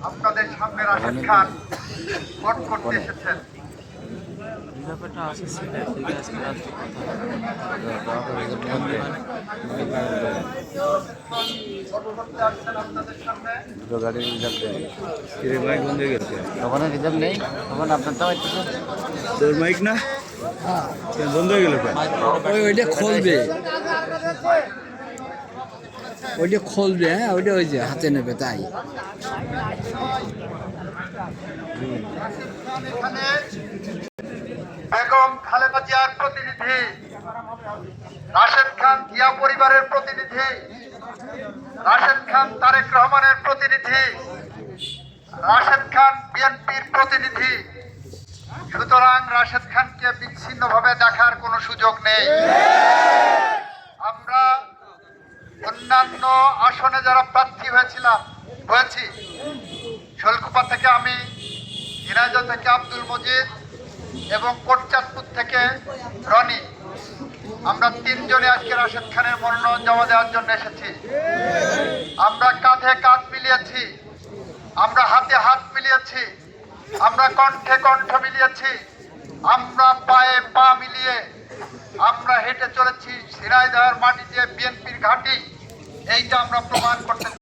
আপনাদের সামনে রাশেদ খান ভোট করতে এসেছেন। ব্যাপারটা আছে সিলেট থেকে আজকে রাত্রে ভোট করতে আসছেন আপনাদের সামনে। গাড়ির রিজার্ভ দেয় মাইক বন্ধ হয়ে গেছে তখন রিজার্ভ নেই তখন আপনার তো তোর মাইক না বন্ধ হয়ে গেল ওইটা খুলবে ওইটা খুলবে হ্যাঁ ওইটা ওই যে হাতে নেবে তাই এখানে বেগম খালেদা জিয়ার প্রতিনিধি, রাশেদ খান জিয়া পরিবারের প্রতিনিধি, রাশেদ খান তারেক রহমানের প্রতিনিধি, রাশেদ খান বিএনপির প্রতিনিধি। সুতরাং রাশেদ খানকে বিচ্ছিন্নভাবে দেখার কোনো সুযোগ নেই। আমরা অন্যান্য আসনে যারা প্রার্থী হয়েছি, শোলকুপা থেকে আমি, ঝিনাইদহ থেকে আব্দুল মজিদ এবং কোটচাঁদপুর থেকে রনি, আমরা তিনজনে আজকে রাশেদ খানের মনোনয়ন জমা দেওয়ার জন্য এসেছি। আমরা কাঁধে কাঁধ মিলিয়েছি, আমরা হাতে হাত মিলিয়েছি, আমরা কণ্ঠে কণ্ঠ মিলিয়েছি, আমরা পায়ে পা মিলিয়ে আমরা হেঁটে চলেছি ঝিনাইদহের মাটি দিয়ে বিএনপির ঘাঁটি। এইটা আমরা প্রমাণ করতে